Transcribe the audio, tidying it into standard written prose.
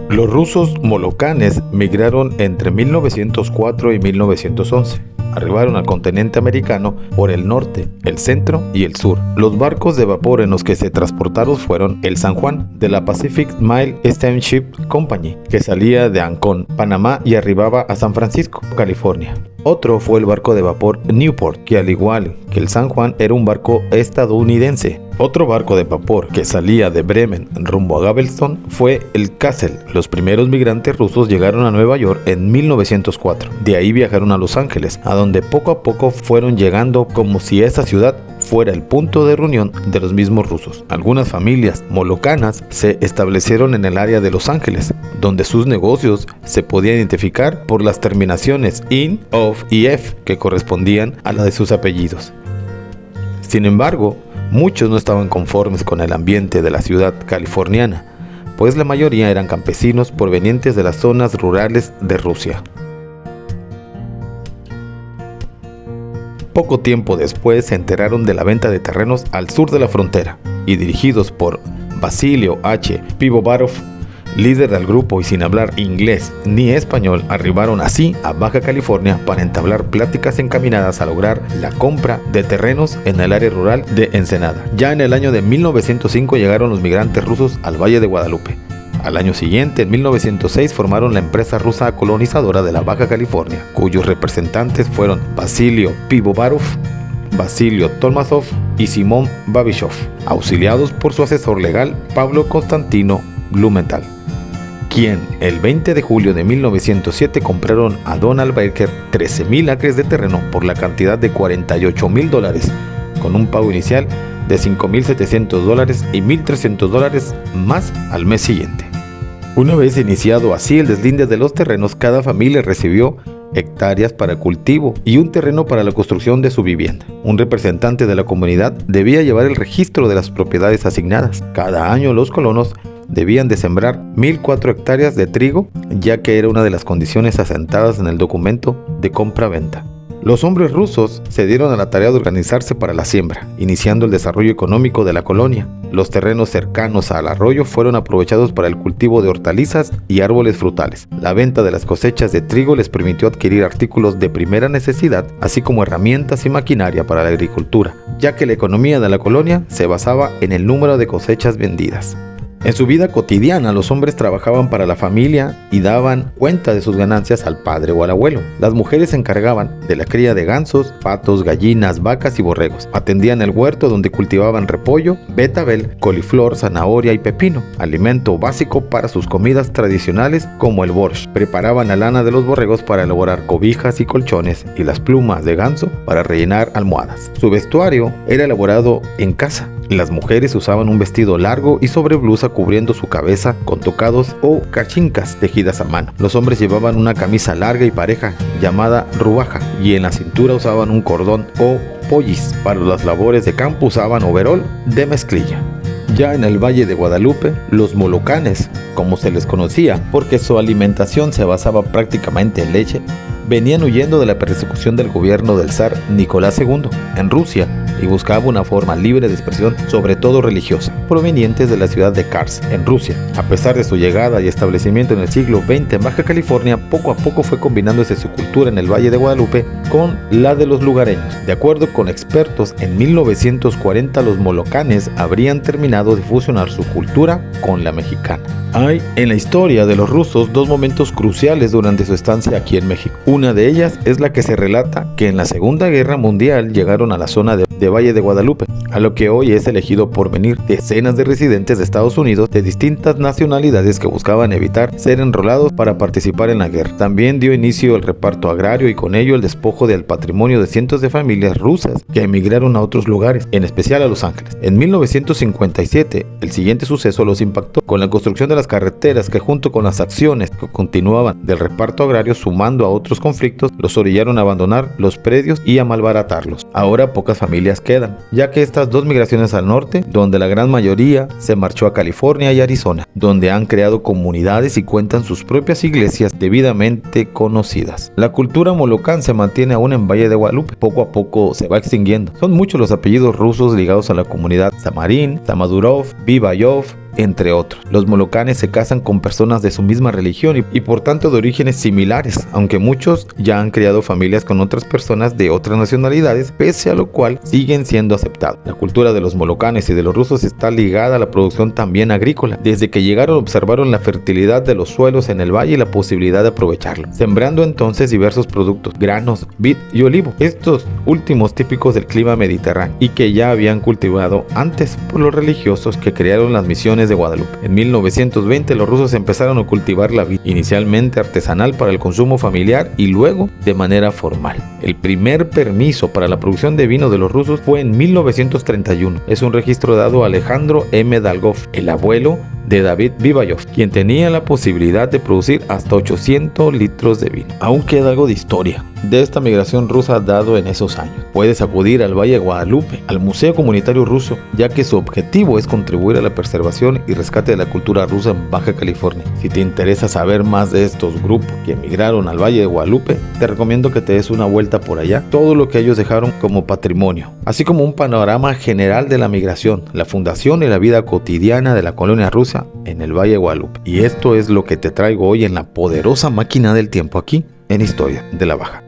Los rusos molocanes migraron entre 1904 y 1911. Arribaron al continente americano por el norte, el centro y el sur. Los barcos de vapor en los que se transportaron fueron el San Juan, de la Pacific Mail Steamship Company, que salía de Ancón, Panamá y arribaba a San Francisco, California. Otro fue el barco de vapor Newport, que al igual que el San Juan era un barco estadounidense. Otro barco de vapor que salía de Bremen rumbo a Galveston fue el Kassel. Los primeros migrantes rusos llegaron a Nueva York en 1904. De ahí viajaron a Los Ángeles, a donde poco a poco fueron llegando como si esa ciudad fuera el punto de reunión de los mismos rusos. Algunas familias molocanas se establecieron en el área de Los Ángeles, donde sus negocios se podían identificar por las terminaciones in, of y f que correspondían a la de sus apellidos. Sin embargo, muchos no estaban conformes con el ambiente de la ciudad californiana, pues la mayoría eran campesinos provenientes de las zonas rurales de Rusia. Poco tiempo después se enteraron de la venta de terrenos al sur de la frontera, y dirigidos por Basilio H. Pivovarov, líder del grupo y sin hablar inglés ni español, arribaron así a Baja California para entablar pláticas encaminadas a lograr la compra de terrenos en el área rural de Ensenada. Ya en el año de 1905 llegaron los migrantes rusos al Valle de Guadalupe. Al año siguiente, en 1906, formaron la empresa rusa colonizadora de la Baja California, cuyos representantes fueron Basilio Pivovarov, Basilio Tolmasov y Simón Babishov, auxiliados por su asesor legal Pablo Constantino Blumenthal, quien el 20 de julio de 1907 compraron a Donald Baker 13,000 acres de terreno por la cantidad de $48,000, con un pago inicial de $5,700 y $1,300 más al mes siguiente. Una vez iniciado así el deslinde de los terrenos, cada familia recibió hectáreas para cultivo y un terreno para la construcción de su vivienda. Un representante de la comunidad debía llevar el registro de las propiedades asignadas. Cada año los colonos debían de sembrar 1,004 hectáreas de trigo, ya que era una de las condiciones asentadas en el documento de compra-venta. Los hombres rusos se dieron a la tarea de organizarse para la siembra, iniciando el desarrollo económico de la colonia. Los terrenos cercanos al arroyo fueron aprovechados para el cultivo de hortalizas y árboles frutales. La venta de las cosechas de trigo les permitió adquirir artículos de primera necesidad, así como herramientas y maquinaria para la agricultura, ya que la economía de la colonia se basaba en el número de cosechas vendidas. En su vida cotidiana, los hombres trabajaban para la familia y daban cuenta de sus ganancias al padre o al abuelo. Las mujeres se encargaban de la cría de gansos, patos, gallinas, vacas y borregos. Atendían el huerto donde cultivaban repollo, betabel, coliflor, zanahoria y pepino, alimento básico para sus comidas tradicionales como el borscht. Preparaban la lana de los borregos para elaborar cobijas y colchones y las plumas de ganso para rellenar almohadas. Su vestuario era elaborado en casa. Las mujeres usaban un vestido largo y sobreblusa cubriendo su cabeza con tocados o cachincas tejidas a mano. Los hombres llevaban una camisa larga y pareja llamada rubaja y en la cintura usaban un cordón o pollis. Para las labores de campo usaban overol de mezclilla. Ya en el Valle de Guadalupe, los molocanes, como se les conocía, porque su alimentación se basaba prácticamente en leche, venían huyendo de la persecución del gobierno del zar Nicolás II en Rusia y buscaban una forma libre de expresión, sobre todo religiosa, provenientes de la ciudad de Kars, en Rusia. A pesar de su llegada y establecimiento en el siglo XX en Baja California, poco a poco fue combinándose su cultura en el Valle de Guadalupe con la de los lugareños. De acuerdo con expertos, en 1940 los molocanes habrían terminado de fusionar su cultura con la mexicana. Hay en la historia de los rusos dos momentos cruciales durante su estancia aquí en México. Una de ellas es la que se relata que en la Segunda Guerra Mundial llegaron a la zona de Valle de Guadalupe, a lo que hoy es elegido por venir decenas de residentes de Estados Unidos de distintas nacionalidades que buscaban evitar ser enrolados para participar en la guerra. También dio inicio el reparto agrario y con ello el despojo del patrimonio de cientos de familias rusas que emigraron a otros lugares, en especial a Los Ángeles. En 1957, el siguiente suceso los impactó con la construcción de las carreteras que, junto con las acciones que continuaban del reparto agrario sumando a otros conflictos, los orillaron a abandonar los predios y a malbaratarlos. Ahora pocas familias quedan, ya que estas dos migraciones al norte, donde la gran mayoría se marchó a California y Arizona, donde han creado comunidades y cuentan sus propias iglesias debidamente conocidas. La cultura molocán se mantiene aún en Valle de Guadalupe, poco a poco se va extinguiendo. Son muchos los apellidos rusos ligados a la comunidad: Samarin, Samadurov, Vivayov, entre otros. Los molocanes se casan con personas de su misma religión y por tanto de orígenes similares, aunque muchos ya han creado familias con otras personas de otras nacionalidades, pese a lo cual siguen siendo aceptados. La cultura de los molocanes y de los rusos está ligada a la producción también agrícola. Desde que llegaron observaron la fertilidad de los suelos en el valle y la posibilidad de aprovecharlo, sembrando entonces diversos productos, granos, vid y olivo, estos últimos típicos del clima mediterráneo y que ya habían cultivado antes por los religiosos que crearon las misiones de Guadalupe. En 1920 los rusos empezaron a cultivar la vid, inicialmente artesanal para el consumo familiar y luego de manera formal. El primer permiso para la producción de vino de los rusos fue en 1931. Es un registro dado a Alejandro M. Dalgov, el abuelo de David Vivayov, quien tenía la posibilidad de producir hasta 800 litros de vino. Aún queda algo de historia de esta migración rusa dado en esos años. Puedes acudir al Valle de Guadalupe, al Museo Comunitario Ruso, ya que su objetivo es contribuir a la preservación y rescate de la cultura rusa en Baja California. Si te interesa saber más de estos grupos que emigraron al Valle de Guadalupe, te recomiendo que te des una vuelta por allá, todo lo que ellos dejaron como patrimonio, así como un panorama general de la migración, la fundación y la vida cotidiana de la colonia rusa en el Valle de Guadalupe. Y esto es lo que te traigo hoy en la poderosa máquina del tiempo aquí en Historia de la Baja.